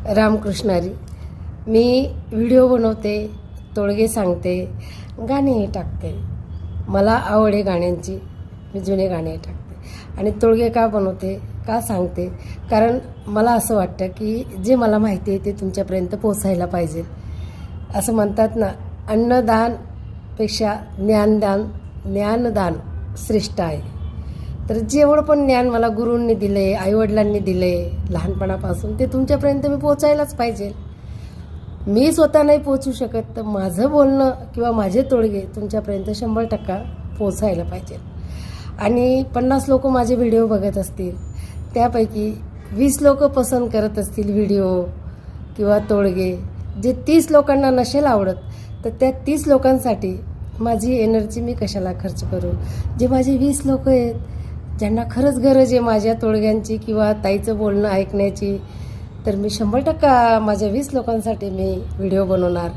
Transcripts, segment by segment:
रामकृष्णारी. मी video बनवते, तोडगे सांगते, गाणेही टाकते. मला आवड आहे गाण्यांची. मी जुने गाणे टाकते आणि तोडगे का बनवते, का सांगते, कारण मला असं वाटतं की जे मला माहिती आहे ते तुमच्यापर्यंत पोचायला पाहिजे. असं म्हणतात ना, अन्नदानपेक्षा ज्ञानदान श्रेष्ठ आहे. तर जेवढं पण ज्ञान मला गुरूंनी दिले, आईवडिलांनी दिले लहानपणापासून, ते तुमच्यापर्यंत मी पोचायलाच पाहिजे. मी स्वतः नाही पोचू शकत तर माझं बोलणं किंवा माझे तोडगे तुमच्यापर्यंत 100% पोचायला पाहिजे. आणि 50 लोक माझे व्हिडिओ बघत असतील, त्यापैकी 20 लोक पसंत करत असतील व्हिडिओ किंवा तोडगे. जे 30 लोकांना नसेल आवडत, तर त्या 30 लोकांसाठी माझी एनर्जी मी कशाला खर्च करू. जे माझे 20 लोक आहेत, ज्यांना खरंच गरज आहे माझ्या तोडग्यांची किंवा ताईचं बोलणं ऐकण्याची, तर मी 100% माझ्या 20 लोकांसाठी मी व्हिडिओ बनवणार.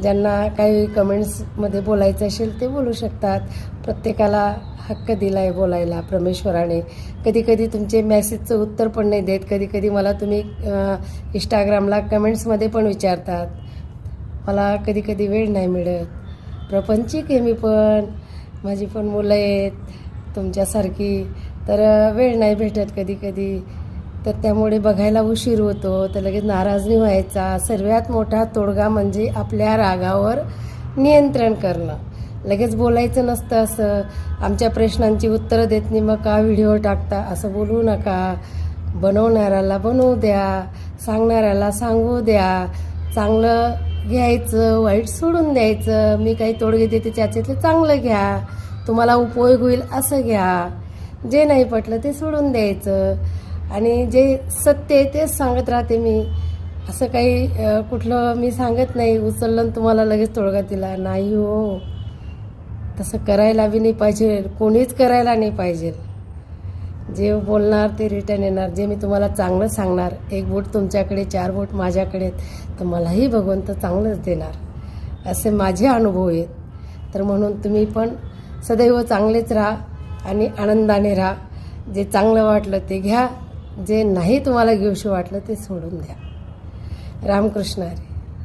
ज्यांना काही कमेंट्समध्ये बोलायचं असेल ते बोलू शकतात. प्रत्येकाला हक्क दिला आहे बोलायला परमेश्वराने. कधी कधी तुमचे मेसेजचं उत्तर पण नाही देत. कधी कधी मला तुम्ही इंस्टाग्रामला कमेंट्समध्ये पण विचारतात. मला कधी कधी वेळ नाही मिळत. प्रपंचिक आहे मी पण, माझी पण मुलं आहेत तुमच्यासारखी, तर वेळ नाही भेटत कधी कधी. तर त्यामुळे बघायला उशीर होतो, तर लगेच नाराज नाही व्हायचा. सर्वात मोठा तोडगा म्हणजे आपल्या रागावर नियंत्रण करणं. लगेच बोलायचं नसतं असं, आमच्या प्रश्नांची उत्तरं देत नाही मग का व्हिडिओ टाकता, असं बोलू नका. बनवणाऱ्याला बनवू द्या, सांगणाऱ्याला सांगू द्या. चांगलं घ्यायचं, वाईट सोडून द्यायचं. मी काही तोडगे देते त्याच्यातलं चांगलं घ्या, तुम्हाला उपयोग होईल असं घ्या. जे नाही पटलं ते सोडून द्यायचं. आणि जे सत्य आहे तेच सांगत राहते मी. असं काही कुठलं मी सांगत नाही उचललं तुम्हाला लगेच तोडगा दिला, नाही हो. तसं करायला बी नाही पाहिजे, कोणीच करायला नाही पाहिजे. जे बोलणार ते रिटर्न येणार. जे मी तुम्हाला चांगलं सांगणार, 1 बोट तुमच्याकडे 4 बोट माझ्याकडे, तर मलाही भगवंत चांगलंच देणार, असे माझे अनुभव आहेत. तर म्हणून तुम्ही पण सदैव चांगलेच राहा आणि आनंदाने राहा. जे चांगलं वाटलं ते घ्या, जे नाही तुम्हाला घेऊशी वाटलं ते सोडून द्या. रामकृष्ण हरी.